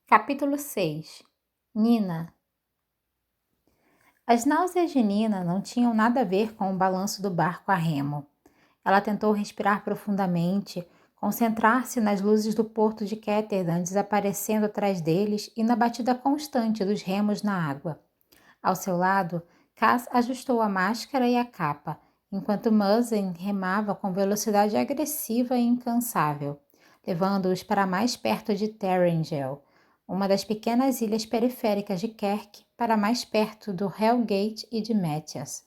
Capítulo 6. Nina. As náuseas de Nina não tinham nada a ver com o balanço do barco a remo. Ela tentou respirar profundamente, concentrar-se nas luzes do porto de Ketterdam desaparecendo atrás deles e na batida constante dos remos na água. Ao seu lado, Cass ajustou a máscara e a capa, enquanto Muzzin remava com velocidade agressiva e incansável, levando-os para mais perto de Terrangel, uma das pequenas ilhas periféricas de Kerk, para mais perto do Hellgate e de Mathias.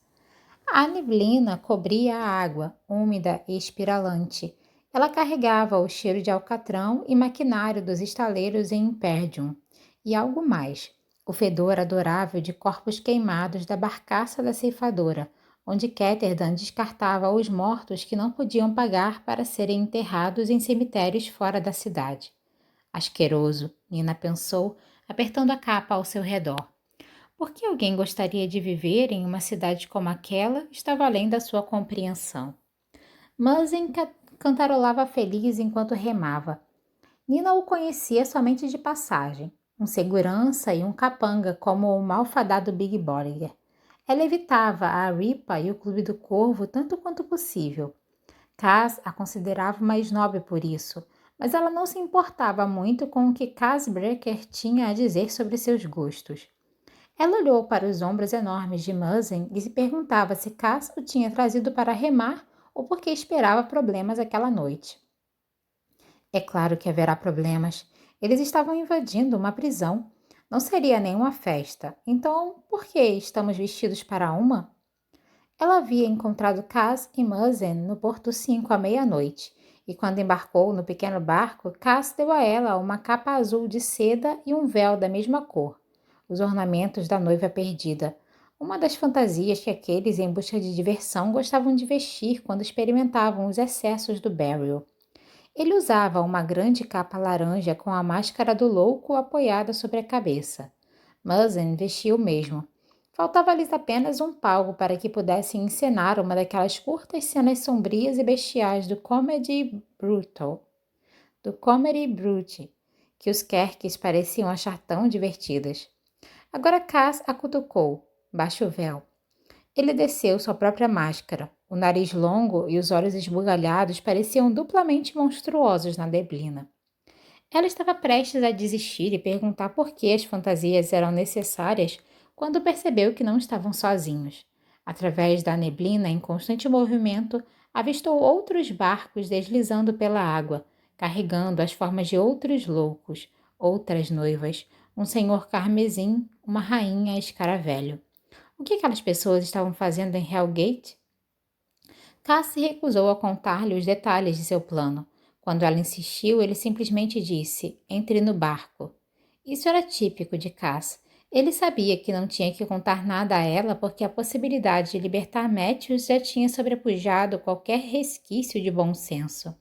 A neblina cobria a água, úmida e espiralante. Ela carregava o cheiro de alcatrão e maquinário dos estaleiros em Imperdium, e algo mais, o fedor adorável de corpos queimados da barcaça da ceifadora, onde Ketterdam descartava os mortos que não podiam pagar para serem enterrados em cemitérios fora da cidade. Asqueroso, Nina pensou, apertando a capa ao seu redor. Por que alguém gostaria de viver em uma cidade como aquela estava além da sua compreensão. Muzzin cantarolava feliz enquanto remava. Nina o conhecia somente de passagem, um segurança e um capanga como o malfadado Big Bolliger. Ela evitava a Ripa e o Clube do Corvo tanto quanto possível. Cass a considerava uma snob por isso, mas ela não se importava muito com o que Cass Brecker tinha a dizer sobre seus gostos. Ela olhou para os ombros enormes de Muzzin e se perguntava se Cass o tinha trazido para remar ou porque esperava problemas aquela noite. É claro que haverá problemas. Eles estavam invadindo uma prisão. Não seria nenhuma festa. Então, por que estamos vestidos para uma? Ela havia encontrado Cass e Muzzin no Porto 5 à meia-noite, e quando embarcou no pequeno barco, Cass deu a ela uma capa azul de seda e um véu da mesma cor, os ornamentos da noiva perdida, uma das fantasias que aqueles em busca de diversão gostavam de vestir quando experimentavam os excessos do Beryl. Ele usava uma grande capa laranja com a máscara do louco apoiada sobre a cabeça. Muzzin vestia o mesmo. Faltava-lhes apenas um palco para que pudessem encenar uma daquelas curtas cenas sombrias e bestiais do Comedy Brute, que os Kerks pareciam achar tão divertidas. Agora Cass a cutucou, baixo o véu. Ele desceu sua própria máscara. O nariz longo e os olhos esbugalhados pareciam duplamente monstruosos na neblina. Ela estava prestes a desistir e perguntar por que as fantasias eram necessárias quando percebeu que não estavam sozinhos. Através da neblina em constante movimento, avistou outros barcos deslizando pela água, carregando as formas de outros loucos, outras noivas, um senhor carmesim, uma rainha escaravelho. O que aquelas pessoas estavam fazendo em Hellgate? Cass se recusou a contar-lhe os detalhes de seu plano. Quando ela insistiu, ele simplesmente disse: "Entre no barco." Isso era típico de Cass. Ele sabia que não tinha que contar nada a ela porque a possibilidade de libertar Matthews já tinha sobrepujado qualquer resquício de bom senso.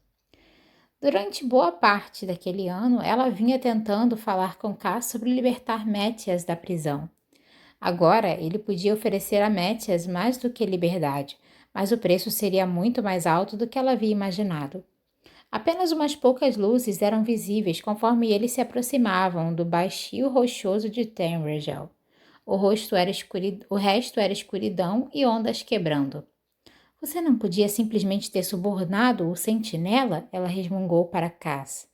Durante boa parte daquele ano, ela vinha tentando falar com Cass sobre libertar Mathias da prisão. Agora, ele podia oferecer a Mathias mais do que liberdade, mas o preço seria muito mais alto do que ela havia imaginado. Apenas umas poucas luzes eram visíveis conforme eles se aproximavam do baixio rochoso de Tenragel. O resto era escuridão e ondas quebrando. Você não podia simplesmente ter subornado o sentinela? Ela resmungou para Cass.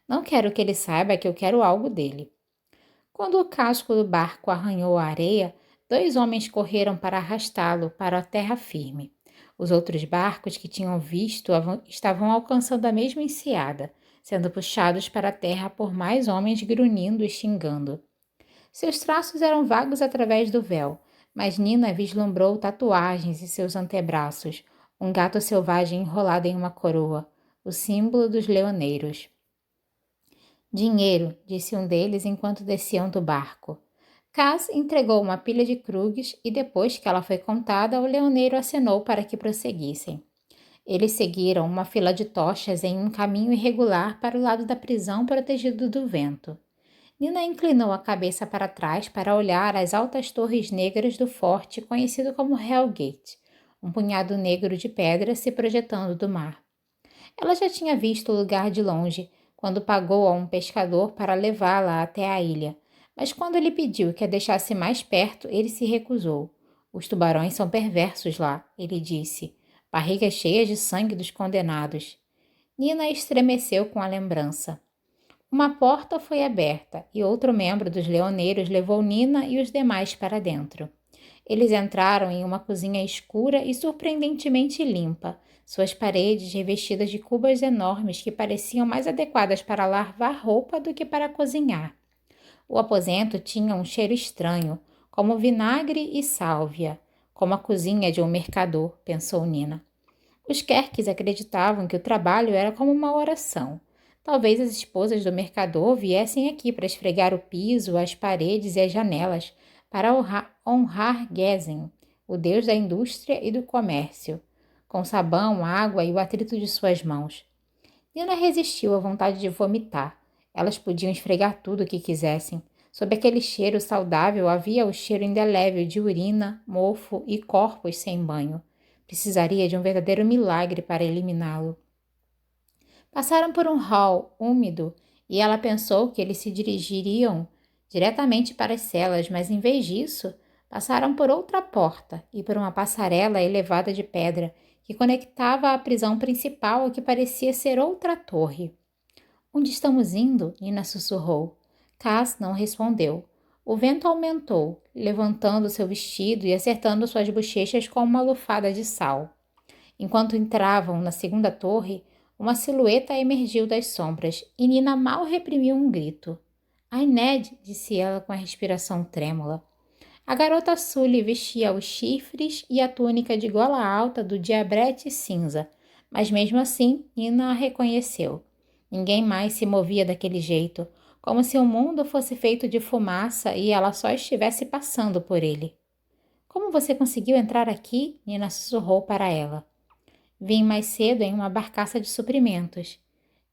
Não quero que ele saiba que eu quero algo dele. Quando o casco do barco arranhou a areia, 2 homens correram para arrastá-lo para a terra firme. Os outros barcos que tinham visto estavam alcançando a mesma enseada, sendo puxados para a terra por mais homens grunhindo e xingando. Seus traços eram vagos através do véu, mas Nina vislumbrou tatuagens em seus antebraços, um gato selvagem enrolado em uma coroa, o símbolo dos leoneiros. Dinheiro, disse um deles enquanto desciam do barco. Cass entregou uma pilha de krugs e depois que ela foi contada, o leoneiro acenou para que prosseguissem. Eles seguiram uma fila de tochas em um caminho irregular para o lado da prisão protegido do vento. Nina inclinou a cabeça para trás para olhar as altas torres negras do forte conhecido como Hellgate, um punhado negro de pedra se projetando do mar. Ela já tinha visto o lugar de longe, quando pagou a um pescador para levá-la até a ilha. Mas quando ele pediu que a deixasse mais perto, ele se recusou. Os tubarões são perversos lá, ele disse, barrigas cheias de sangue dos condenados. Nina estremeceu com a lembrança. Uma porta foi aberta e outro membro dos leoneiros levou Nina e os demais para dentro. Eles entraram em uma cozinha escura e surpreendentemente limpa, suas paredes revestidas de cubas enormes que pareciam mais adequadas para lavar roupa do que para cozinhar. O aposento tinha um cheiro estranho, como vinagre e sálvia, como a cozinha de um mercador, pensou Nina. Os Querques acreditavam que o trabalho era como uma oração. Talvez as esposas do mercador viessem aqui para esfregar o piso, as paredes e as janelas, para honrar Gezen, o deus da indústria e do comércio, com sabão, água e o atrito de suas mãos. Nina resistiu à vontade de vomitar. Elas podiam esfregar tudo o que quisessem. Sob aquele cheiro saudável havia o cheiro indelével de urina, mofo e corpos sem banho. Precisaria de um verdadeiro milagre para eliminá-lo. Passaram por um hall úmido e ela pensou que eles se dirigiriam diretamente para as celas, mas em vez disso, passaram por outra porta e por uma passarela elevada de pedra que conectava a prisão principal ao que parecia ser outra torre. Onde estamos indo? Nina sussurrou. Cass não respondeu. O vento aumentou, levantando seu vestido e acertando suas bochechas com uma lufada de sal. Enquanto entravam na segunda torre, uma silhueta emergiu das sombras e Nina mal reprimiu um grito. Ai, Ned, disse ela com a respiração trêmula. A garota Sully vestia os chifres e a túnica de gola alta do diabrete cinza, mas mesmo assim Nina a reconheceu. Ninguém mais se movia daquele jeito, como se o mundo fosse feito de fumaça e ela só estivesse passando por ele. Como você conseguiu entrar aqui? Nina sussurrou para ela. Vim mais cedo em uma barcaça de suprimentos.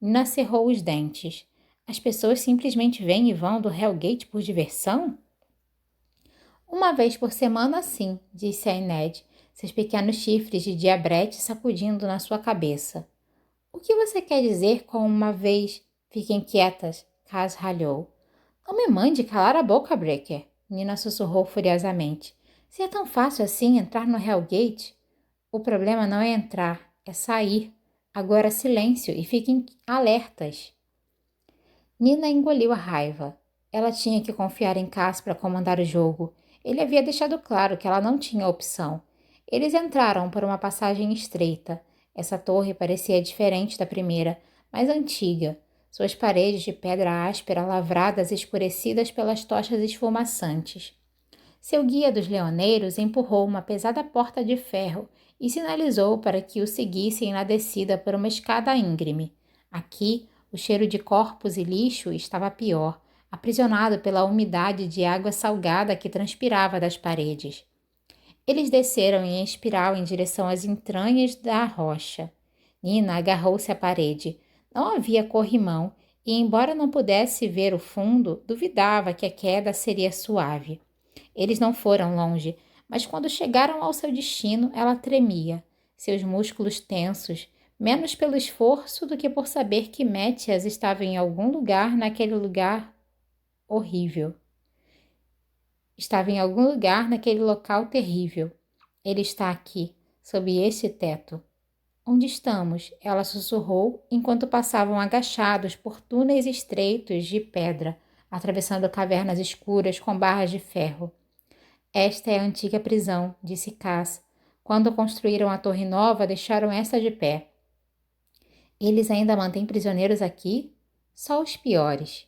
Nina cerrou os dentes. As pessoas simplesmente vêm e vão do Hellgate por diversão? Uma vez por semana, sim, disse a Ned, seus pequenos chifres de diabrete sacudindo na sua cabeça. O que você quer dizer com uma vez? Fiquem quietas, Cass ralhou. Não me mande calar a boca, Breaker, Nina sussurrou furiosamente. Se é tão fácil assim entrar no Hellgate? O problema não é entrar, é sair. Agora silêncio e fiquem alertas. Nina engoliu a raiva. Ela tinha que confiar em Cass para comandar o jogo. Ele havia deixado claro que ela não tinha opção. Eles entraram por uma passagem estreita. Essa torre parecia diferente da primeira, mais antiga. Suas paredes de pedra áspera lavradas escurecidas pelas tochas esfumaçantes. Seu guia dos leoneiros empurrou uma pesada porta de ferro e sinalizou para que o seguissem na descida por uma escada íngreme. Aqui, o cheiro de corpos e lixo estava pior, aprisionado pela umidade de água salgada que transpirava das paredes. Eles desceram em espiral em direção às entranhas da rocha. Nina agarrou-se à parede. Não havia corrimão e, embora não pudesse ver o fundo, duvidava que a queda seria suave. Eles não foram longe, mas quando chegaram ao seu destino, ela tremia, seus músculos tensos, menos pelo esforço do que por saber que Mattias estava em algum lugar naquele lugar horrível. Estava em algum lugar naquele local terrível. Ele está aqui, sob este teto. Onde estamos? Ela sussurrou enquanto passavam agachados por túneis estreitos de pedra, atravessando cavernas escuras com barras de ferro. Esta é a antiga prisão, disse Cass. Quando construíram a torre nova, deixaram esta de pé. Eles ainda mantêm prisioneiros aqui? Só os piores.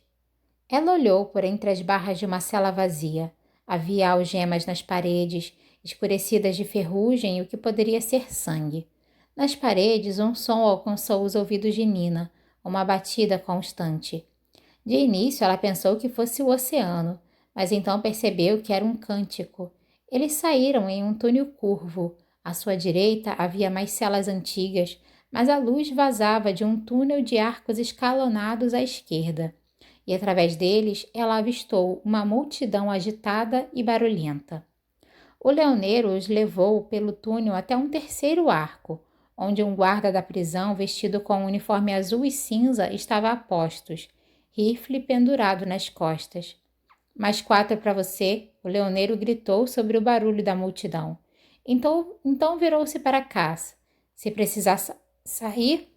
Ela olhou por entre as barras de uma cela vazia. Havia algemas nas paredes, escurecidas de ferrugem e o que poderia ser sangue. Nas paredes, um som alcançou os ouvidos de Nina, uma batida constante. De início, ela pensou que fosse o oceano, mas então percebeu que era um cântico. Eles saíram em um túnel curvo. À sua direita havia mais celas antigas, mas a luz vazava de um túnel de arcos escalonados à esquerda. E através deles ela avistou uma multidão agitada e barulhenta. O leoneiro os levou pelo túnel até um terceiro arco, onde um guarda da prisão, vestido com um uniforme azul e cinza, estava a postos, rifle pendurado nas costas. Mais 4 para você, o leoneiro gritou sobre o barulho da multidão. Então virou-se para Cass. Se precisar sair,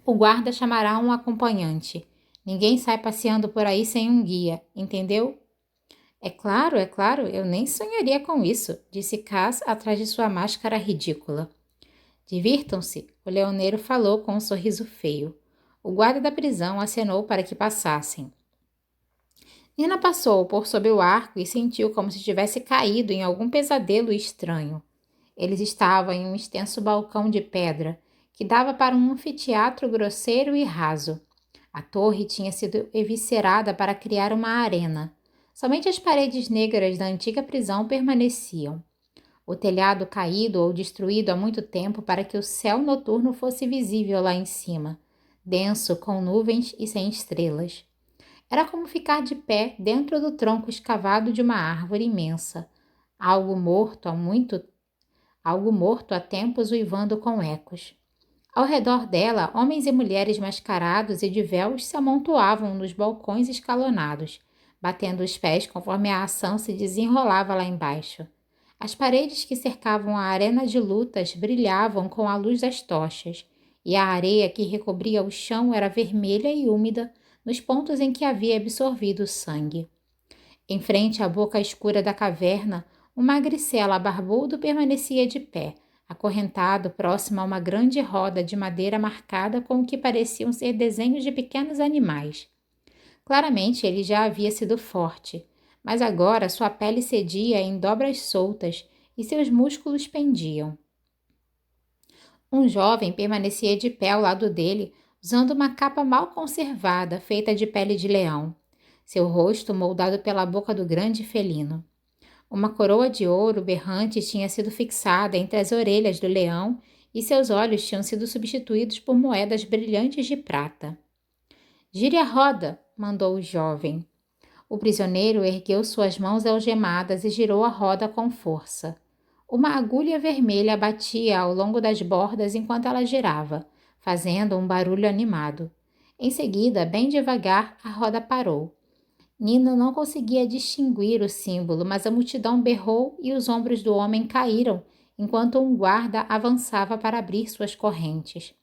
o guarda chamará um acompanhante. Ninguém sai passeando por aí sem um guia, entendeu? É claro, eu nem sonharia com isso, disse Cass atrás de sua máscara ridícula. Divirtam-se, o leoneiro falou com um sorriso feio. O guarda da prisão acenou para que passassem. Nina passou por sob o arco e sentiu como se tivesse caído em algum pesadelo estranho. Eles estavam em um extenso balcão de pedra que dava para um anfiteatro grosseiro e raso. A torre tinha sido eviscerada para criar uma arena. Somente as paredes negras da antiga prisão permaneciam. O telhado caído ou destruído há muito tempo para que o céu noturno fosse visível lá em cima, denso, com nuvens e sem estrelas. Era como ficar de pé dentro do tronco escavado de uma árvore imensa, algo morto há tempos uivando com ecos. Ao redor dela, homens e mulheres mascarados e de véus se amontoavam nos balcões escalonados, batendo os pés conforme a ação se desenrolava lá embaixo. As paredes que cercavam a arena de lutas brilhavam com a luz das tochas, e a areia que recobria o chão era vermelha e úmida nos pontos em que havia absorvido o sangue. Em frente à boca escura da caverna, um magricela barbudo permanecia de pé, acorrentado próximo a uma grande roda de madeira marcada com o que pareciam ser desenhos de pequenos animais. Claramente ele já havia sido forte, mas agora sua pele cedia em dobras soltas e seus músculos pendiam. Um jovem permanecia de pé ao lado dele, usando uma capa mal conservada, feita de pele de leão, seu rosto moldado pela boca do grande felino. Uma coroa de ouro berrante tinha sido fixada entre as orelhas do leão e seus olhos tinham sido substituídos por moedas brilhantes de prata. Gire a roda, mandou o jovem. O prisioneiro ergueu suas mãos algemadas e girou a roda com força. Uma agulha vermelha batia ao longo das bordas enquanto ela girava, fazendo um barulho animado. Em seguida, bem devagar, a roda parou. Nina não conseguia distinguir o símbolo, mas a multidão berrou e os ombros do homem caíram enquanto um guarda avançava para abrir suas correntes.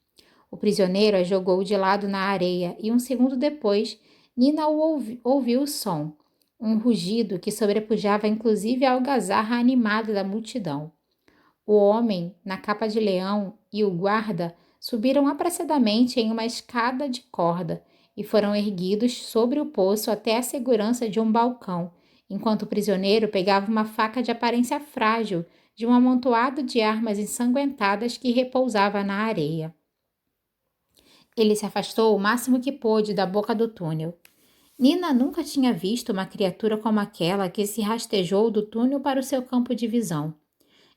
O prisioneiro a jogou de lado na areia e um segundo depois, Nina ouviu o som, um rugido que sobrepujava inclusive a algazarra animada da multidão. O homem, na capa de leão, e o guarda subiram apressadamente em uma escada de corda e foram erguidos sobre o poço até a segurança de um balcão, enquanto o prisioneiro pegava uma faca de aparência frágil de um amontoado de armas ensanguentadas que repousava na areia. Ele se afastou o máximo que pôde da boca do túnel. Nina nunca tinha visto uma criatura como aquela que se rastejou do túnel para o seu campo de visão.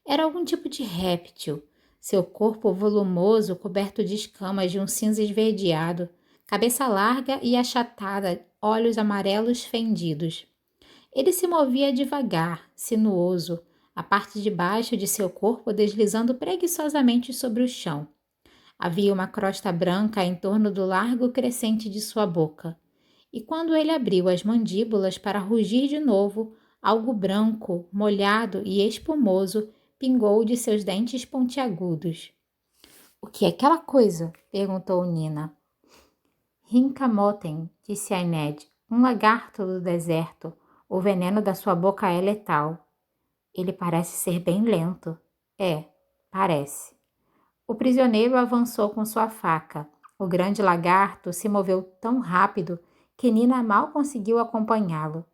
Era algum tipo de réptil, seu corpo volumoso coberto de escamas de um cinza esverdeado, cabeça larga e achatada, olhos amarelos fendidos. Ele se movia devagar, sinuoso, a parte de baixo de seu corpo deslizando preguiçosamente sobre o chão. Havia uma crosta branca em torno do largo crescente de sua boca. E quando ele abriu as mandíbulas para rugir de novo, algo branco, molhado e espumoso pingou de seus dentes pontiagudos. O que é aquela coisa? Perguntou Nina. Rincamoten, disse Ained, um lagarto do deserto. O veneno da sua boca é letal. Ele parece ser bem lento. É, parece. O prisioneiro avançou com sua faca. O grande lagarto se moveu tão rápido que Nina mal conseguiu acompanhá-lo.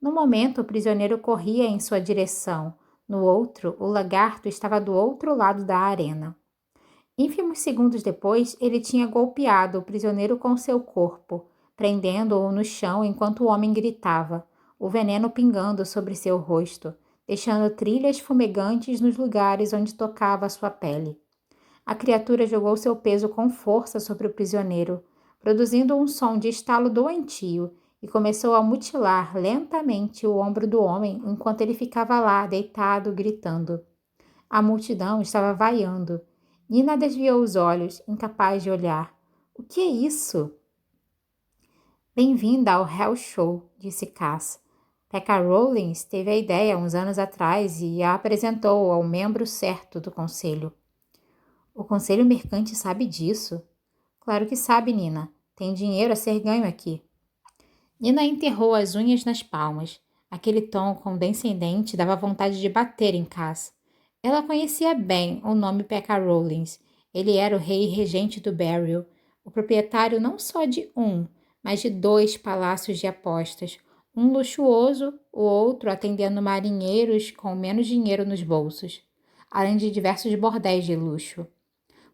No momento, o prisioneiro corria em sua direção. No outro, o lagarto estava do outro lado da arena. Ínfimos segundos depois, ele tinha golpeado o prisioneiro com seu corpo, prendendo-o no chão enquanto o homem gritava, o veneno pingando sobre seu rosto, deixando trilhas fumegantes nos lugares onde tocava sua pele. A criatura jogou seu peso com força sobre o prisioneiro, produzindo um som de estalo doentio, e começou a mutilar lentamente o ombro do homem enquanto ele ficava lá, deitado, gritando. A multidão estava vaiando. Nina desviou os olhos, incapaz de olhar. O que é isso? Bem-vinda ao Hell Show, disse Cass. Pekka Rollins teve a ideia uns anos atrás e a apresentou ao membro certo do conselho. O conselho mercante sabe disso? Claro que sabe, Nina. Tem dinheiro a ser ganho aqui. Nina enterrou as unhas nas palmas. Aquele tom condescendente dava vontade de bater em Cass. Ela conhecia bem o nome Pekka Rollins. Ele era o rei regente do Barrel, o proprietário não só de mas de 2 palácios de apostas, um luxuoso, o outro atendendo marinheiros com menos dinheiro nos bolsos, além de diversos bordéis de luxo.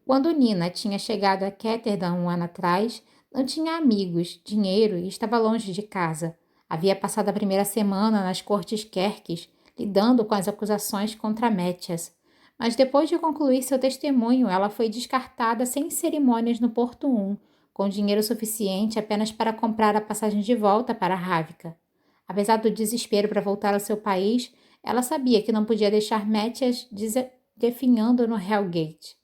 Quando Nina tinha chegado a Ketterdam um ano atrás, não tinha amigos, dinheiro e estava longe de casa. Havia passado a primeira semana nas cortes Kerkes, lidando com as acusações contra Mathias. Mas depois de concluir seu testemunho, ela foi descartada sem cerimônias no Porto 1, com dinheiro suficiente apenas para comprar a passagem de volta para Rávica. Apesar do desespero para voltar ao seu país, ela sabia que não podia deixar Mathias definhando no Hellgate.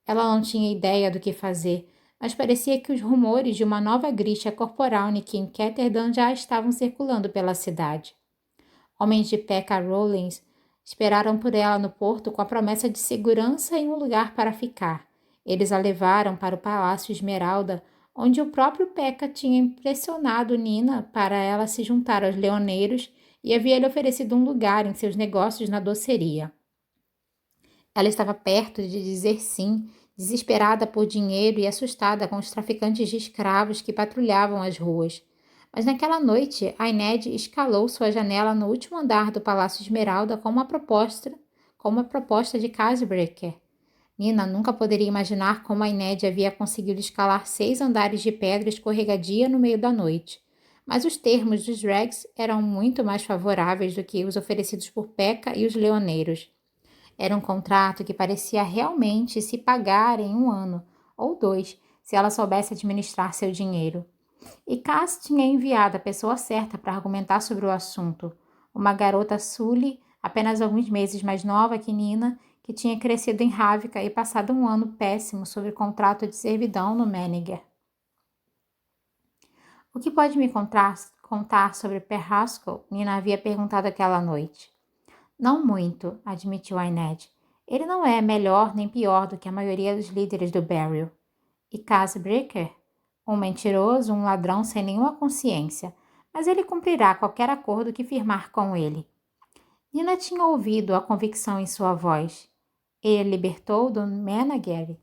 Ela não tinha ideia do que fazer, mas parecia que os rumores de uma nova Grisha Corporalnik em Ketterdam já estavam circulando pela cidade. Homens de Pekka Rollins esperaram por ela no porto com a promessa de segurança e um lugar para ficar. Eles a levaram para o Palácio Esmeralda, onde o próprio Pekka tinha impressionado Nina para ela se juntar aos leoneiros e havia lhe oferecido um lugar em seus negócios na doceria. Ela estava perto de dizer sim, desesperada por dinheiro e assustada com os traficantes de escravos que patrulhavam as ruas. Mas naquela noite, Ained escalou sua janela no último andar do Palácio Esmeralda com uma proposta de Casebreaker. Nina nunca poderia imaginar como Ained havia conseguido escalar 6 andares de pedra escorregadia no meio da noite. Mas os termos dos Dregs eram muito mais favoráveis do que os oferecidos por Pekka e os leoneiros. Era um contrato que parecia realmente se pagar em 1 ano, ou 2, se ela soubesse administrar seu dinheiro. E Cass tinha enviado a pessoa certa para argumentar sobre o assunto, uma garota Sully, apenas alguns meses mais nova que Nina, que tinha crescido em Rávica e passado um ano péssimo sob contrato de servidão no Menninger. O que pode me contar sobre Per Haskell? Nina havia perguntado aquela noite. Não muito, admitiu Ained. Ele não é melhor nem pior do que a maioria dos líderes do Barrel. E Casebreaker? Um mentiroso, um ladrão sem nenhuma consciência, mas ele cumprirá qualquer acordo que firmar com ele. Nina tinha ouvido a convicção em sua voz. Ele libertou do Menninger?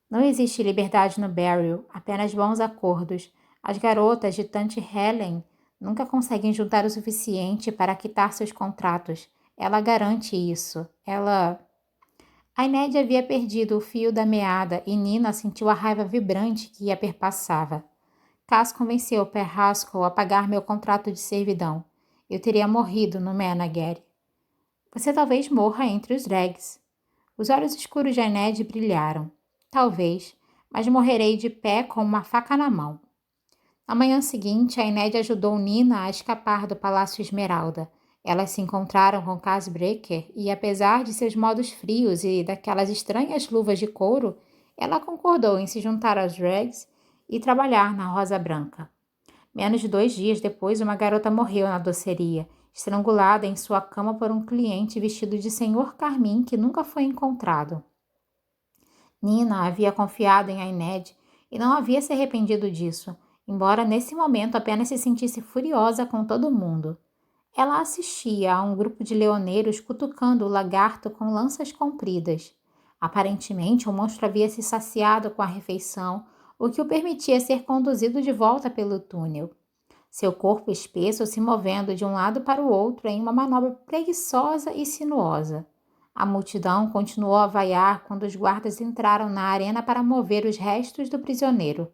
Não existe liberdade no Barrel, apenas bons acordos. As garotas de Tante Helen nunca conseguem juntar o suficiente para quitar seus contratos. Ela garante isso. Ained havia perdido o fio da meada e Nina sentiu a raiva vibrante que a perpassava. Cass convenceu Per Haskell a pagar meu contrato de servidão. Eu teria morrido no Menninger. Você talvez morra entre os Dregs. Os olhos escuros de Ained brilharam. Talvez, mas morrerei de pé com uma faca na mão. Na manhã seguinte, Ained ajudou Nina a escapar do Palácio Esmeralda. Elas se encontraram com Casebreaker e, apesar de seus modos frios e daquelas estranhas luvas de couro, ela concordou em se juntar aos Dregs e trabalhar na Rosa Branca. Menos de 2 dias depois, uma garota morreu na doceria, estrangulada em sua cama por um cliente vestido de Senhor Carmim que nunca foi encontrado. Nina havia confiado em Ained e não havia se arrependido disso, embora nesse momento apenas se sentisse furiosa com todo mundo. Ela assistia a um grupo de leoneiros cutucando o lagarto com lanças compridas. Aparentemente, o monstro havia se saciado com a refeição, o que o permitia ser conduzido de volta pelo túnel. Seu corpo espesso se movendo de um lado para o outro em uma manobra preguiçosa e sinuosa. A multidão continuou a vaiar quando os guardas entraram na arena para mover os restos do prisioneiro.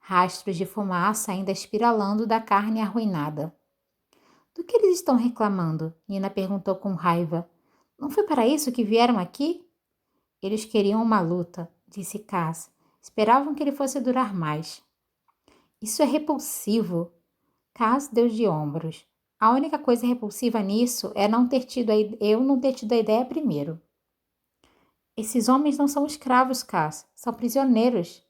Rastros de fumaça ainda espiralando da carne arruinada. Do que eles estão reclamando? Nina perguntou com raiva. Não foi para isso que vieram aqui? Eles queriam uma luta, disse Cass. Esperavam que ele fosse durar mais. Isso é repulsivo. Cass deu de ombros. A única coisa repulsiva nisso é eu não ter tido a ideia primeiro. Esses homens não são escravos, Cass. São prisioneiros.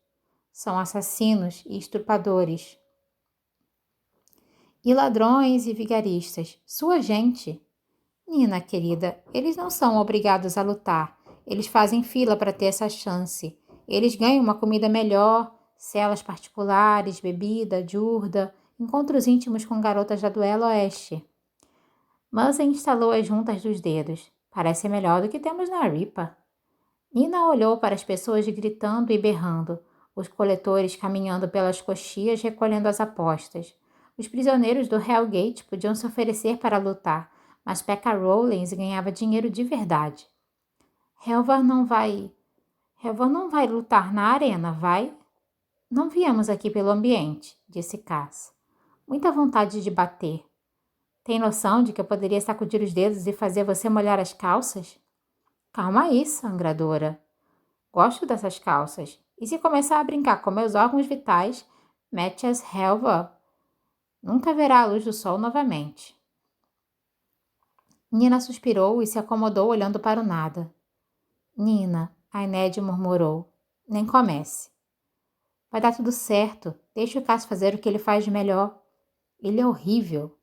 São assassinos e estupradores. E ladrões e vigaristas. Sua gente. Nina, querida, eles não são obrigados a lutar. Eles fazem fila para ter essa chance. Eles ganham uma comida melhor, celas particulares, bebida, jurda, encontros íntimos com garotas da Duelo Oeste. Muzzin instalou as juntas dos dedos. Parece melhor do que temos na Ripa. Nina olhou para as pessoas gritando e berrando, os coletores caminhando pelas coxias recolhendo as apostas. Os prisioneiros do Hellgate podiam se oferecer para lutar, mas Pekka Rollins ganhava dinheiro de verdade. Helvar não vai lutar na arena, vai? Não viemos aqui pelo ambiente, disse Cass. Muita vontade de bater. Tem noção de que eu poderia sacudir os dedos e fazer você molhar as calças? Calma aí, sangradora. Gosto dessas calças. E se começar a brincar com meus órgãos vitais, Mathias Helvar nunca verá a luz do sol novamente. Nina suspirou e se acomodou olhando para o nada. Nina, Ained murmurou, nem comece. Vai dar tudo certo. Deixe o Cass fazer o que ele faz de melhor. Ele é horrível,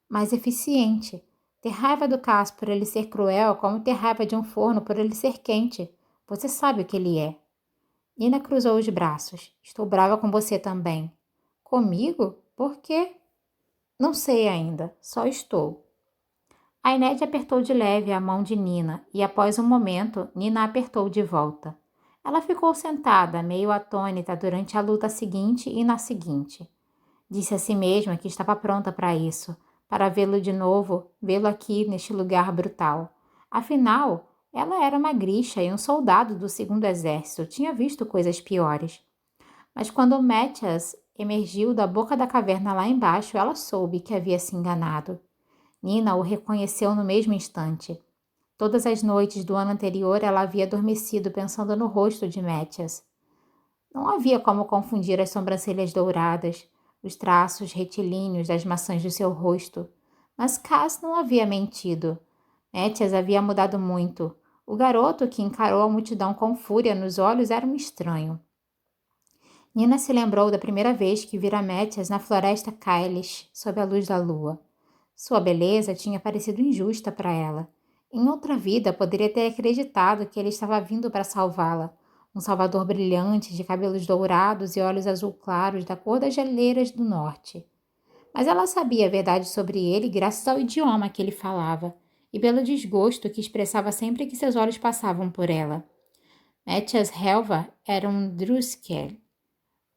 mas eficiente. Ter raiva do Cass por ele ser cruel, como ter raiva de um forno por ele ser quente. Você sabe o que ele é. Nina cruzou os braços. Estou brava com você também. Comigo? Por quê? Não sei ainda, só estou. Ained apertou de leve a mão de Nina e, após um momento, Nina apertou de volta. Ela ficou sentada, meio atônita, durante a luta seguinte e na seguinte. Disse a si mesma que estava pronta para isso, para vê-lo de novo, vê-lo aqui neste lugar brutal. Afinal, ela era uma grisha e um soldado do 2º Exército, tinha visto coisas piores. Mas quando Mathias emergiu da boca da caverna lá embaixo, ela soube que havia se enganado. Nina o reconheceu no mesmo instante. Todas as noites do ano anterior ela havia adormecido pensando no rosto de Mathias. Não havia como confundir as sobrancelhas douradas, os traços retilíneos das maçãs do seu rosto. Mas Cass não havia mentido. Mathias havia mudado muito. O garoto que encarou a multidão com fúria nos olhos era um estranho. Nina se lembrou da primeira vez que vira Mathias na floresta Kailish, sob a luz da lua. Sua beleza tinha parecido injusta para ela. Em outra vida, poderia ter acreditado que ele estava vindo para salvá-la. Um salvador brilhante, de cabelos dourados e olhos azul claros, da cor das geleiras do norte. Mas ela sabia a verdade sobre ele graças ao idioma que ele falava e pelo desgosto que expressava sempre que seus olhos passavam por ela. Mathias Helvar era um Druskel,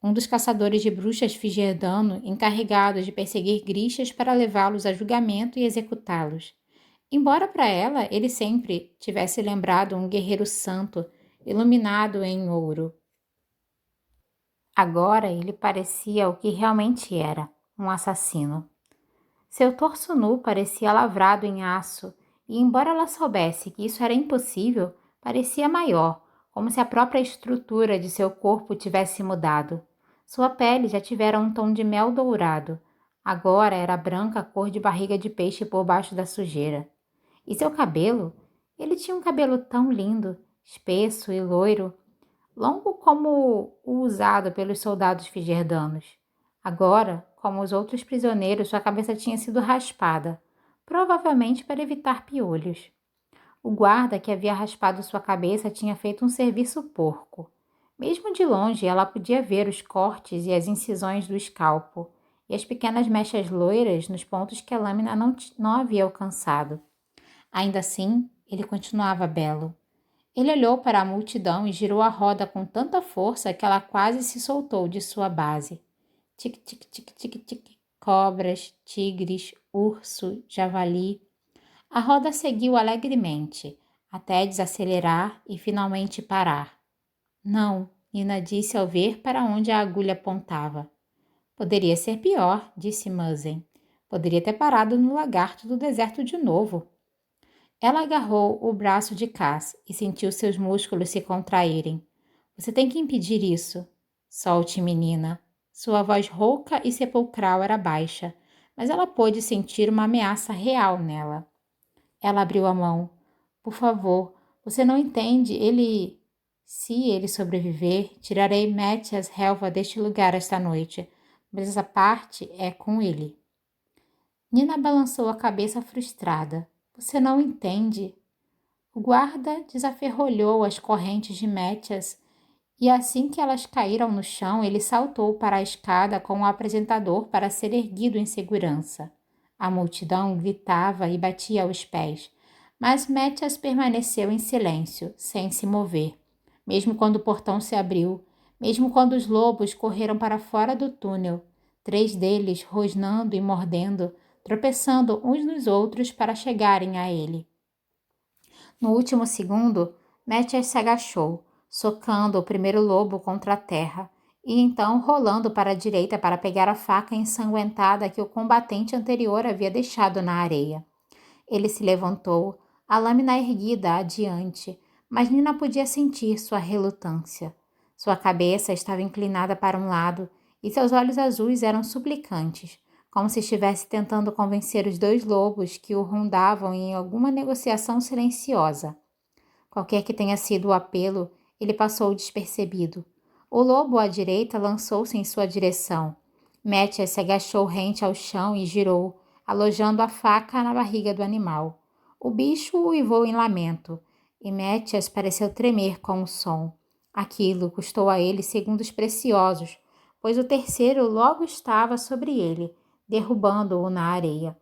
um dos caçadores de bruxas Figerdano encarregados de perseguir grixas para levá-los a julgamento e executá-los. Embora para ela ele sempre tivesse lembrado um guerreiro santo, iluminado em ouro. Agora ele parecia o que realmente era, um assassino. Seu torso nu parecia lavrado em aço, e embora ela soubesse que isso era impossível, parecia maior, como se a própria estrutura de seu corpo tivesse mudado. Sua pele já tivera um tom de mel dourado. Agora era branca cor de barriga de peixe por baixo da sujeira. E seu cabelo? Ele tinha um cabelo tão lindo, espesso e loiro, longo como o usado pelos soldados figerdanos. Agora, como os outros prisioneiros, sua cabeça tinha sido raspada, provavelmente para evitar piolhos. O guarda que havia raspado sua cabeça tinha feito um serviço porco. Mesmo de longe, ela podia ver os cortes e as incisões do escalpo, e as pequenas mechas loiras nos pontos que a lâmina não havia alcançado. Ainda assim, ele continuava belo. Ele olhou para a multidão e girou a roda com tanta força que ela quase se soltou de sua base. Tic, tic, tic, tic, tic. Cobras, tigres, urso, javali. A roda seguiu alegremente, até desacelerar e finalmente parar. Não, Nina disse ao ver para onde a agulha apontava. Poderia ser pior, disse Muzzin. Poderia ter parado no lagarto do deserto de novo. Ela agarrou o braço de Cass e sentiu seus músculos se contraírem. Você tem que impedir isso. Solte, menina. Sua voz rouca e sepulcral era baixa, mas ela pôde sentir uma ameaça real nela. Ela abriu a mão. Por favor, Você não entende, se ele sobreviver, tirarei Mathias Helva deste lugar esta noite, mas essa parte é com ele. Nina balançou a cabeça frustrada. Você não entende. O guarda desaferrolhou as correntes de Mathias e assim que elas caíram no chão, ele saltou para a escada com o apresentador para ser erguido em segurança. A multidão gritava e batia aos pés, mas Mathias permaneceu em silêncio, sem se mover, mesmo quando o portão se abriu, mesmo quando os lobos correram para fora do túnel, 3 deles rosnando e mordendo, tropeçando uns nos outros para chegarem a ele. No último segundo, Mathias se agachou, socando o primeiro lobo contra a terra, e então rolando para a direita para pegar a faca ensanguentada que o combatente anterior havia deixado na areia. Ele se levantou, a lâmina erguida adiante, mas Nina podia sentir sua relutância. Sua cabeça estava inclinada para um lado e seus olhos azuis eram suplicantes, como se estivesse tentando convencer os 2 lobos que o rondavam em alguma negociação silenciosa. Qualquer que tenha sido o apelo, ele passou despercebido. O lobo à direita lançou-se em sua direção. Mathias se agachou rente ao chão e girou, alojando a faca na barriga do animal. O bicho uivou em lamento, e Mathias pareceu tremer com o som. Aquilo custou a ele segundos preciosos, pois o terceiro logo estava sobre ele, derrubando-o na areia.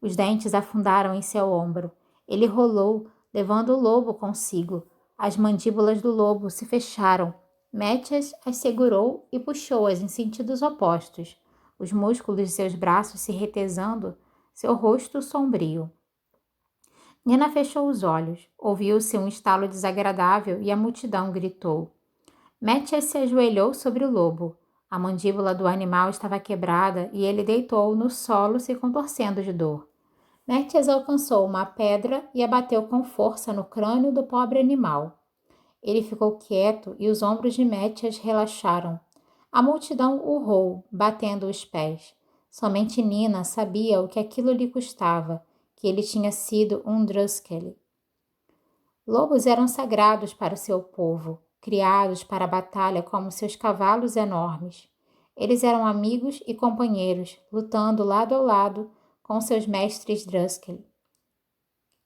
Os dentes afundaram em seu ombro. Ele rolou, levando o lobo consigo. As mandíbulas do lobo se fecharam. Mathias as segurou e puxou-as em sentidos opostos, os músculos de seus braços se retesando, seu rosto sombrio. Nina fechou os olhos. Ouviu-se um estalo desagradável e a multidão gritou. Mathias se ajoelhou sobre o lobo. A mandíbula do animal estava quebrada e ele deitou no solo se contorcendo de dor. Mathias alcançou uma pedra e a bateu com força no crânio do pobre animal. Ele ficou quieto e os ombros de Mathias relaxaram. A multidão urrou, batendo os pés. Somente Nina sabia o que aquilo lhe custava, que ele tinha sido um Druskelle. Lobos eram sagrados para o seu povo, criados para a batalha como seus cavalos enormes. Eles eram amigos e companheiros, lutando lado a lado com seus mestres Druskelle.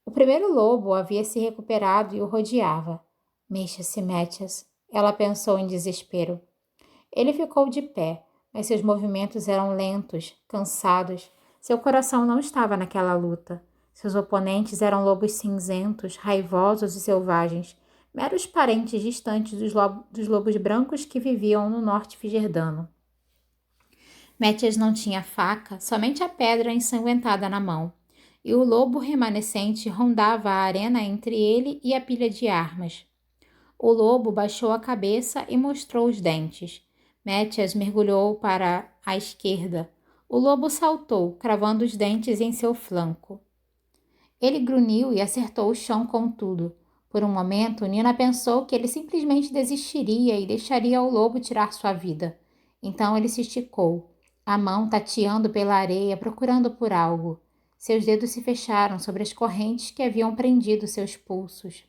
O primeiro lobo havia se recuperado e o rodeava. Mexa-se, Mathias, ela pensou em desespero. Ele ficou de pé, mas seus movimentos eram lentos, cansados. Seu coração não estava naquela luta. Seus oponentes eram lobos cinzentos, raivosos e selvagens, meros parentes distantes dos lobos brancos que viviam no norte figerdano. Mathias não tinha faca, somente a pedra ensanguentada na mão, e o lobo remanescente rondava a arena entre ele e a pilha de armas. O lobo baixou a cabeça e mostrou os dentes. Mathias mergulhou para a esquerda. O lobo saltou, cravando os dentes em seu flanco. Ele grunhiu e acertou o chão com tudo. Por um momento, Nina pensou que ele simplesmente desistiria e deixaria o lobo tirar sua vida. Então ele se esticou, a mão tateando pela areia, procurando por algo. Seus dedos se fecharam sobre as correntes que haviam prendido seus pulsos.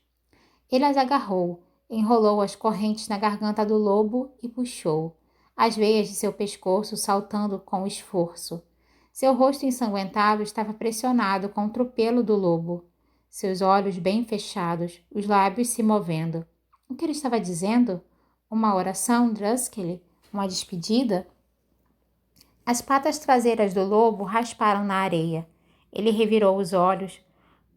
Ele as agarrou, enrolou as correntes na garganta do lobo e puxou, as veias de seu pescoço saltando com esforço. Seu rosto ensanguentado estava pressionado contra o pelo do lobo, seus olhos bem fechados, os lábios se movendo. O que ele estava dizendo? Uma oração, Druskelle? Uma despedida? As patas traseiras do lobo rasparam na areia. Ele revirou os olhos,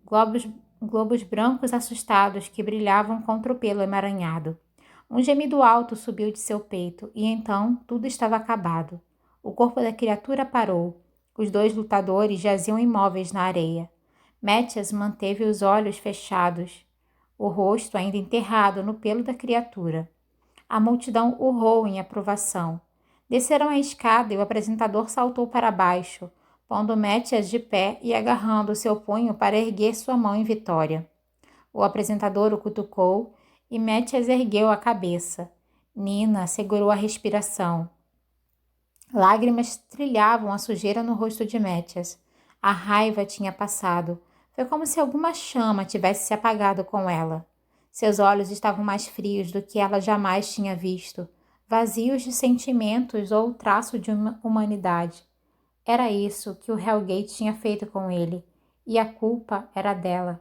globos brancos assustados que brilhavam contra o pelo emaranhado. Um gemido alto subiu de seu peito e então tudo estava acabado. O corpo da criatura parou. Os 2 lutadores jaziam imóveis na areia. Mathias manteve os olhos fechados, o rosto ainda enterrado no pelo da criatura. A multidão urrou em aprovação. Desceram a escada e o apresentador saltou para baixo, pondo Mathias de pé e agarrando seu punho para erguer sua mão em vitória. O apresentador o cutucou e Mathias ergueu a cabeça. Nina segurou a respiração. Lágrimas trilhavam a sujeira no rosto de Mathias. A raiva tinha passado. Foi como se alguma chama tivesse se apagado com ela. Seus olhos estavam mais frios do que ela jamais tinha visto, vazios de sentimentos ou traço de humanidade. Era isso que o Hellgate tinha feito com ele, e a culpa era dela.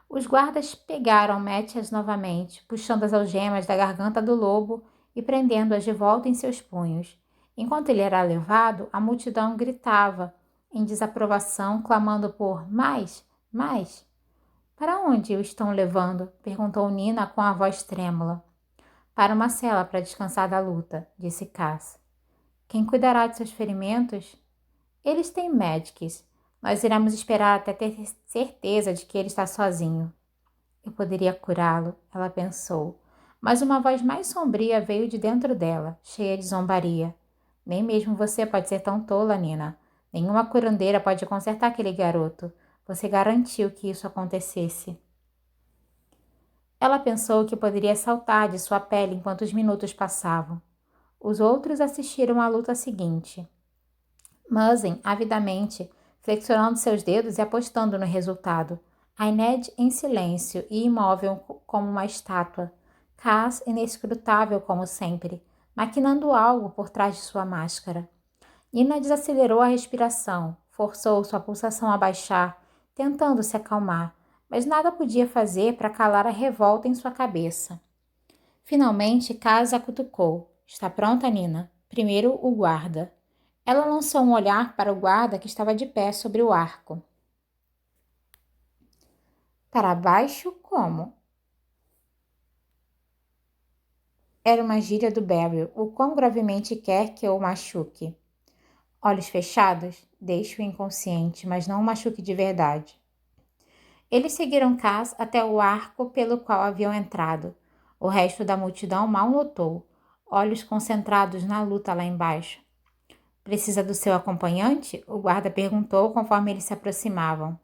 Os guardas pegaram Mathias novamente, puxando as algemas da garganta do lobo e prendendo-as de volta em seus punhos. Enquanto ele era levado, a multidão gritava, em desaprovação, clamando por mais, mais. Para onde o estão levando? Perguntou Nina com a voz trêmula. Para uma cela para descansar da luta, disse Cass. Quem cuidará de seus ferimentos? Eles têm médicos. Nós iremos esperar até ter certeza de que ele está sozinho. Eu poderia curá-lo, ela pensou, mas uma voz mais sombria veio de dentro dela, cheia de zombaria. Nem mesmo você pode ser tão tola, Nina. Nenhuma curandeira pode consertar aquele garoto. Você garantiu que isso acontecesse. Ela pensou que poderia saltar de sua pele enquanto os minutos passavam. Os outros assistiram à luta seguinte. Muzzin, avidamente, flexionando seus dedos e apostando no resultado. Ained em silêncio e imóvel como uma estátua. Cass inescrutável como sempre, maquinando algo por trás de sua máscara. Nina desacelerou a respiração, forçou sua pulsação a baixar, tentando se acalmar, mas nada podia fazer para calar a revolta em sua cabeça. Finalmente, Cass a cutucou. Está pronta, Nina? Primeiro o guarda. Ela lançou um olhar para o guarda que estava de pé sobre o arco. Para baixo, como? Era uma gíria do Barry, o quão gravemente quer que eu o machuque. Olhos fechados? Deixe-o inconsciente, mas não o machuque de verdade. Eles seguiram Cass até o arco pelo qual haviam entrado. O resto da multidão mal notou, olhos concentrados na luta lá embaixo. Precisa do seu acompanhante? O guarda perguntou conforme eles se aproximavam.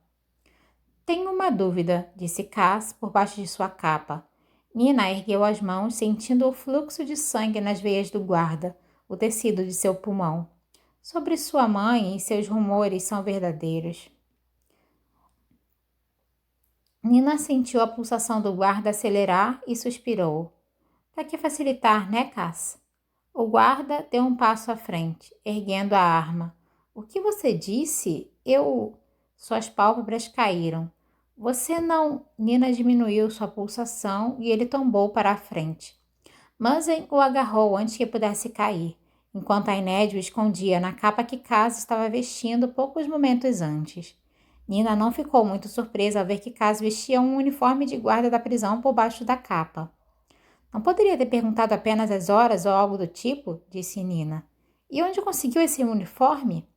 Tenho uma dúvida, disse Cass por baixo de sua capa. Nina ergueu as mãos, sentindo o fluxo de sangue nas veias do guarda, o tecido de seu pulmão. Sobre sua mãe e seus rumores são verdadeiros. Nina sentiu a pulsação do guarda acelerar e suspirou. Para que facilitar, né, Cass? O guarda deu um passo à frente, erguendo a arma. O que você disse? Suas pálpebras caíram. Você não... Nina diminuiu sua pulsação e ele tombou para a frente. Muzzin o agarrou antes que pudesse cair, enquanto Ained o escondia na capa que Cass estava vestindo poucos momentos antes. Nina não ficou muito surpresa ao ver que Cass vestia um uniforme de guarda da prisão por baixo da capa. Não poderia ter perguntado apenas as horas ou algo do tipo, disse Nina. E onde conseguiu esse uniforme?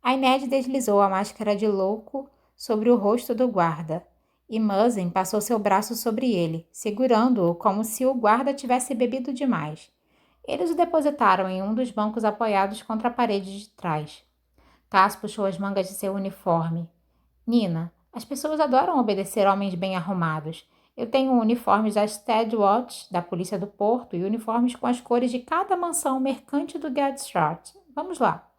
Ained deslizou a máscara de louco sobre o rosto do guarda, e Muzzin passou seu braço sobre ele, segurando-o como se o guarda tivesse bebido demais. Eles o depositaram em um dos bancos apoiados contra a parede de trás. Cass puxou as mangas de seu uniforme. Nina, as pessoas adoram obedecer homens bem arrumados. Eu tenho uniformes da Steadwatch, da Polícia do Porto, e uniformes com as cores de cada mansão mercante do Gadstrot. Vamos lá.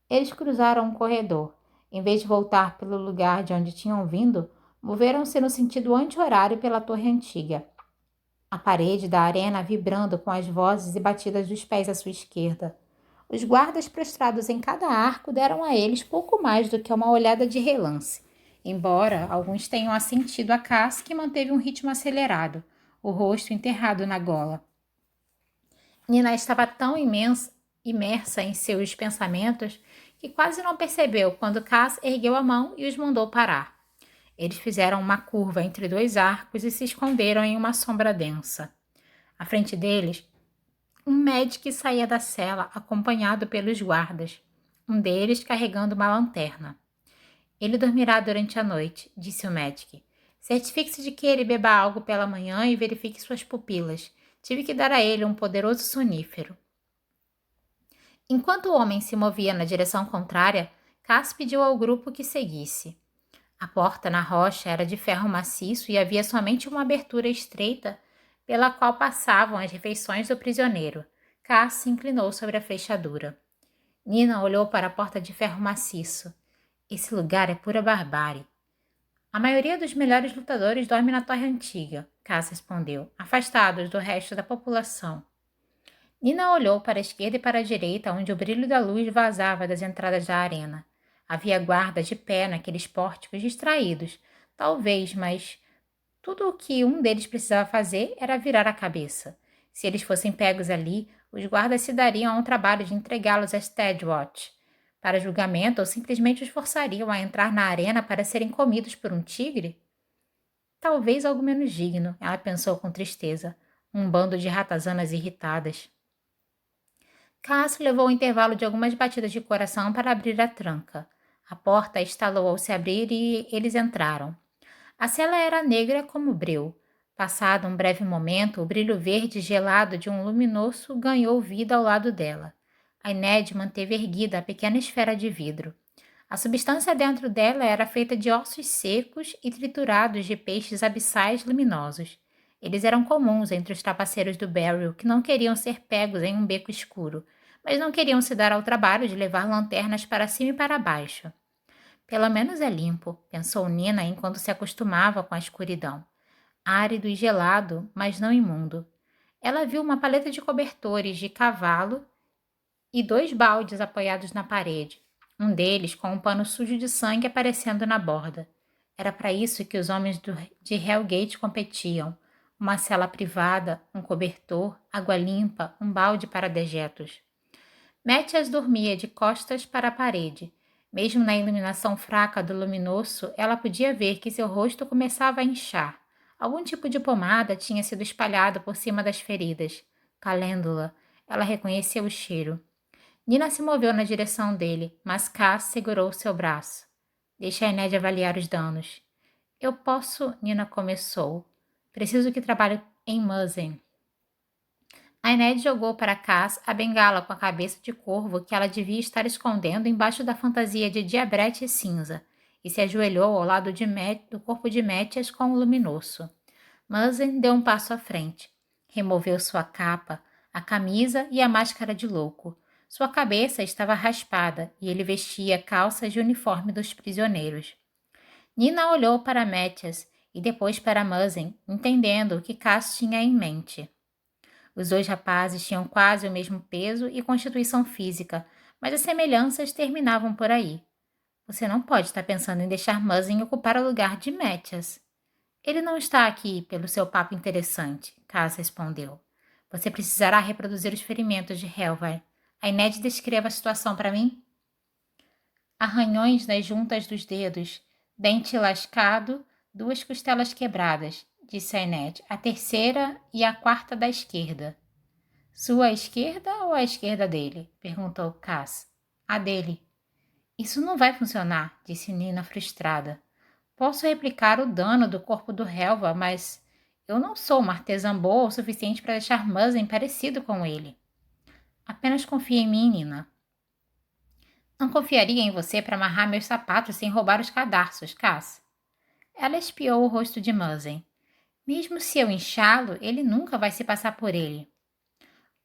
Eles cruzaram um corredor. Em vez de voltar pelo lugar de onde tinham vindo, moveram-se no sentido anti-horário pela torre antiga. A parede da arena vibrando com as vozes e batidas dos pés à sua esquerda. Os guardas prostrados em cada arco deram a eles pouco mais do que uma olhada de relance, embora alguns tenham assentido a Cass, que manteve um ritmo acelerado, o rosto enterrado na gola. Nina estava tão imersa em seus pensamentos que quase não percebeu quando Cass ergueu a mão e os mandou parar. Eles fizeram uma curva entre dois arcos e se esconderam em uma sombra densa. À frente deles, um médico saía da cela acompanhado pelos guardas, um deles carregando uma lanterna. Ele dormirá durante a noite, disse o médico. Certifique-se de que ele beba algo pela manhã e verifique suas pupilas. Tive que dar a ele um poderoso sonífero. Enquanto o homem se movia na direção contrária, Cass pediu ao grupo que seguisse. A porta na rocha era de ferro maciço e havia somente uma abertura estreita pela qual passavam as refeições do prisioneiro. Cass se inclinou sobre a fechadura. Nina olhou para a porta de ferro maciço. Esse lugar é pura barbárie. A maioria dos melhores lutadores dorme na torre antiga. Cass respondeu, afastados do resto da população. Nina olhou para a esquerda e para a direita, onde o brilho da luz vazava das entradas da arena. Havia guardas de pé naqueles pórticos distraídos, talvez, mas tudo o que um deles precisava fazer era virar a cabeça. Se eles fossem pegos ali, os guardas se dariam ao trabalho de entregá-los a Steadwatch para julgamento ou simplesmente os forçariam a entrar na arena para serem comidos por um tigre? Talvez algo menos digno, ela pensou com tristeza. Um bando de ratazanas irritadas. Cass levou o intervalo de algumas batidas de coração para abrir a tranca. A porta estalou ao se abrir e eles entraram. A cela era negra como breu. Passado um breve momento, o brilho verde gelado de um luminoso ganhou vida ao lado dela. A Ned manteve erguida a pequena esfera de vidro. A substância dentro dela era feita de ossos secos e triturados de peixes abissais luminosos. Eles eram comuns entre os trapaceiros do Barrel que não queriam ser pegos em um beco escuro, mas não queriam se dar ao trabalho de levar lanternas para cima e para baixo. Pelo menos é limpo, pensou Nina enquanto se acostumava com a escuridão. Árido e gelado, mas não imundo. Ela viu uma paleta de cobertores de cavalo e 2 baldes apoiados na parede, um deles com um pano sujo de sangue aparecendo na borda. Era para isso que os homens de Hellgate competiam. Uma cela privada, um cobertor, água limpa, um balde para dejetos. Mathias dormia de costas para a parede. Mesmo na iluminação fraca do luminoso, ela podia ver que seu rosto começava a inchar. Algum tipo de pomada tinha sido espalhado por cima das feridas. Calêndula. Ela reconheceu o cheiro. Nina se moveu na direção dele, mas Cass segurou seu braço. Deixe a Ned avaliar os danos. Eu posso... Nina começou. Preciso que trabalhe em Muzzin. A Ned jogou para Cass a bengala com a cabeça de corvo que ela devia estar escondendo embaixo da fantasia de diabrete cinza e se ajoelhou ao lado do corpo de Mathias com o luminoso. Muzzin deu um passo à frente. Removeu sua capa, a camisa e a máscara de louco. Sua cabeça estava raspada e ele vestia calças de uniforme dos prisioneiros. Nina olhou para Mathias e depois para Muzzin, entendendo o que Cass tinha em mente. Os 2 rapazes tinham quase o mesmo peso e constituição física, mas as semelhanças terminavam por aí. Você não pode estar pensando em deixar Muzzin ocupar o lugar de Mathias. Ele não está aqui pelo seu papo interessante, Cass respondeu. Você precisará reproduzir os ferimentos de Helvar. A Ned descreva a situação para mim. Arranhões nas juntas dos dedos, dente lascado, 2 costelas quebradas, disse a Ned, a terceira e a quarta da esquerda. Sua esquerda ou a esquerda dele? Perguntou Cass. A dele. Isso não vai funcionar, disse Nina frustrada. Posso replicar o dano do corpo do Helva, mas eu não sou uma artesã boa o suficiente para deixar Muzzin parecido com ele. Apenas confie em mim, Nina. Não confiaria em você para amarrar meus sapatos sem roubar os cadarços, Cass. Ela espiou o rosto de Muzzin. Mesmo se eu inchá-lo, ele nunca vai se passar por ele.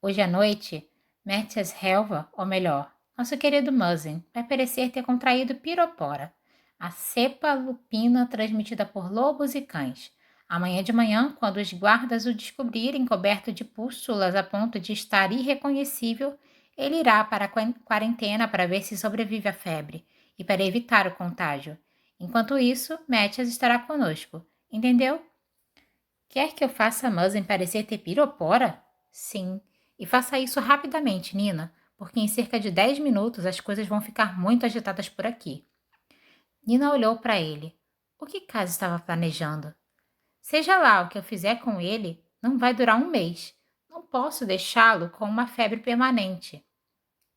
Hoje à noite, Mathias Helva, ou melhor, nosso querido Muzzin, vai parecer ter contraído piropora, a cepa lupina transmitida por lobos e cães. Amanhã de manhã, quando os guardas o descobrirem coberto de pústulas a ponto de estar irreconhecível, ele irá para a quarentena para ver se sobrevive à febre e para evitar o contágio. Enquanto isso, Mathias estará conosco. Entendeu? Quer que eu faça Muzzin parecer ter piropora? Sim. E faça isso rapidamente, Nina, porque em cerca de 10 minutos as coisas vão ficar muito agitadas por aqui. Nina olhou para ele. O que Cass estava planejando? Seja lá o que eu fizer com ele, não vai durar um mês. Não posso deixá-lo com uma febre permanente.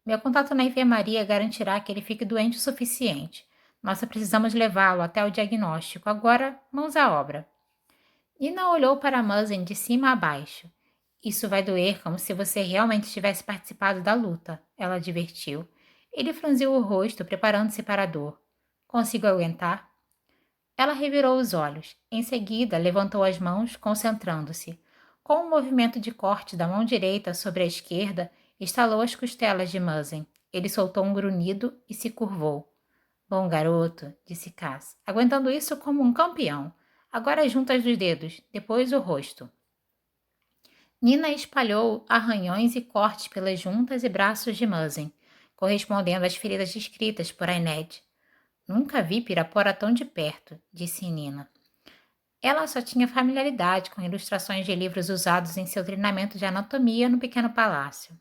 Meu contato na enfermaria garantirá que ele fique doente o suficiente. Nós só precisamos levá-lo até o diagnóstico. Agora, mãos à obra. Nina olhou para Muzzin de cima a baixo. Isso vai doer como se você realmente tivesse participado da luta, ela advertiu. Ele franziu o rosto, preparando-se para a dor. Consigo aguentar? Ela revirou os olhos. Em seguida, levantou as mãos, concentrando-se. Com um movimento de corte da mão direita sobre a esquerda, estalou as costelas de Muzzin. Ele soltou um grunhido e se curvou. Bom garoto, disse Cass, aguentando isso como um campeão. Agora as juntas dos dedos, depois o rosto. Nina espalhou arranhões e cortes pelas juntas e braços de Muzzin, correspondendo às feridas descritas por Ained. Nunca vi Pirapora tão de perto, disse Nina. Ela só tinha familiaridade com ilustrações de livros usados em seu treinamento de anatomia no pequeno palácio.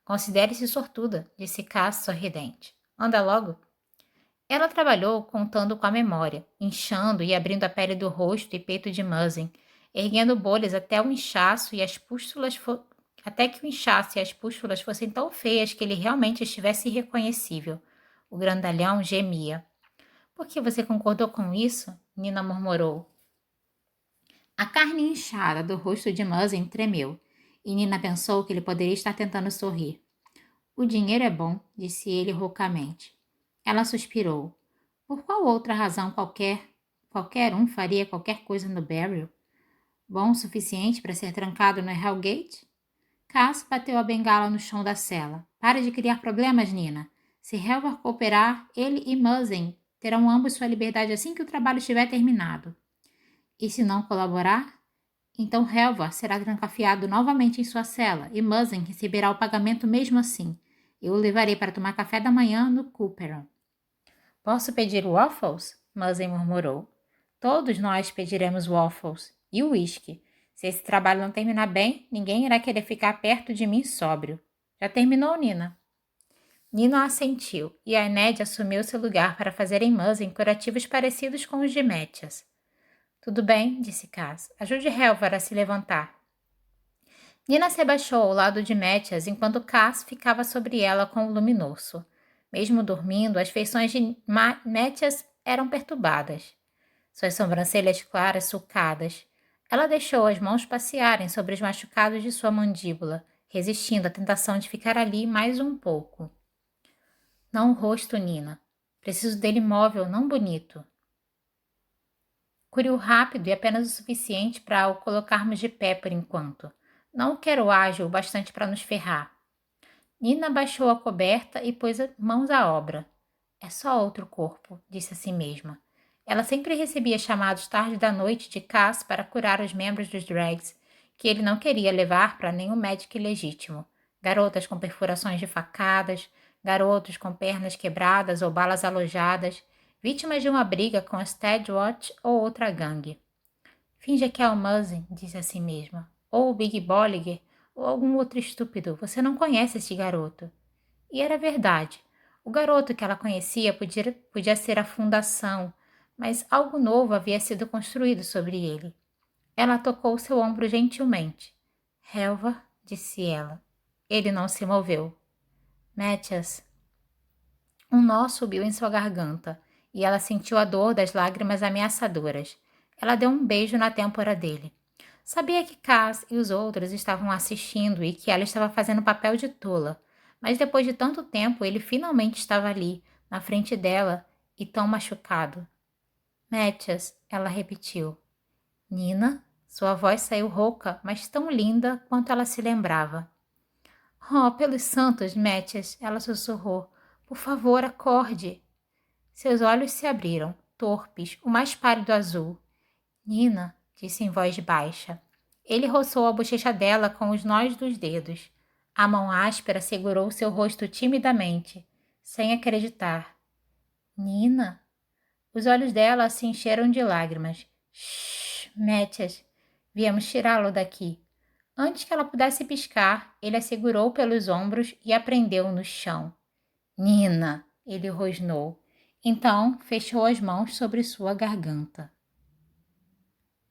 Considere-se sortuda, disse Cass sorridente. Anda logo. Ela trabalhou contando com a memória, inchando e abrindo a pele do rosto e peito de Muzzin, erguendo bolhas até que o inchaço e as pústulas fossem tão feias que ele realmente estivesse irreconhecível. O grandalhão gemia. Por que você concordou com isso? Nina murmurou. A carne inchada do rosto de Muzzin tremeu, e Nina pensou que ele poderia estar tentando sorrir. O dinheiro é bom, disse ele roucamente. Ela suspirou. Por qual outra razão qualquer um faria qualquer coisa no Barrel? Bom o suficiente para ser trancado no Hellgate? Cass bateu a bengala no chão da cela. Pare de criar problemas, Nina. Se Helvar cooperar, ele e Muzzin terão ambos sua liberdade assim que o trabalho estiver terminado. E se não colaborar? Então Helvar será trancafiado novamente em sua cela e Muzzin receberá o pagamento mesmo assim. Eu o levarei para tomar café da manhã no Cooperon. Posso pedir waffles? Muzzin murmurou. Todos nós pediremos waffles. E uísque. Se esse trabalho não terminar bem, ninguém irá querer ficar perto de mim sóbrio. Já terminou, Nina? Nina assentiu, e Ained assumiu seu lugar para fazer em Muzzin curativos parecidos com os de Métias. Tudo bem, disse Cass. Ajude Helvar a se levantar. Nina se abaixou ao lado de Métias enquanto Cass ficava sobre ela com o luminoso. Mesmo dormindo, as feições de Métias eram perturbadas. Suas sobrancelhas claras sulcadas. Ela deixou as mãos passearem sobre os machucados de sua mandíbula, resistindo à tentação de ficar ali mais um pouco. Não o rosto, Nina. Preciso dele móvel, não bonito. Cure-o rápido e apenas o suficiente para o colocarmos de pé por enquanto. Não o quero ágil o bastante para nos ferrar. Nina baixou a coberta e pôs mãos à obra. É só outro corpo, disse a si mesma. Ela sempre recebia chamados tarde da noite de Cass para curar os membros dos Drags, que ele não queria levar para nenhum médico ilegítimo. Garotas com perfurações de facadas, garotos com pernas quebradas ou balas alojadas, vítimas de uma briga com a Steadwatch ou outra gangue. Finja que é o Muzzin, disse a si mesma, ou o Big Bolliger, ou algum outro estúpido. Você não conhece este garoto. E era verdade. O garoto que ela conhecia podia ser a fundação, mas algo novo havia sido construído sobre ele. Ela tocou seu ombro gentilmente. Helvar, disse ela. Ele não se moveu. Métias. Um nó subiu em sua garganta, e ela sentiu a dor das lágrimas ameaçadoras. Ela deu um beijo na têmpora dele. Sabia que Cass e os outros estavam assistindo e que ela estava fazendo papel de tola, mas depois de tanto tempo ele finalmente estava ali, na frente dela, e tão machucado. Métias, ela repetiu. Nina? Sua voz saiu rouca, mas tão linda quanto ela se lembrava. Oh, pelos santos, Métias, ela sussurrou. Por favor, acorde. Seus olhos se abriram, torpes, o mais pálido azul. Nina, disse em voz baixa. Ele roçou a bochecha dela com os nós dos dedos. A mão áspera segurou seu rosto timidamente, sem acreditar. Nina? Os olhos dela se encheram de lágrimas. Shhh, Métias. Viemos tirá-lo daqui. Antes que ela pudesse piscar, ele a segurou pelos ombros e a prendeu no chão. Nina, ele rosnou. Então fechou as mãos sobre sua garganta.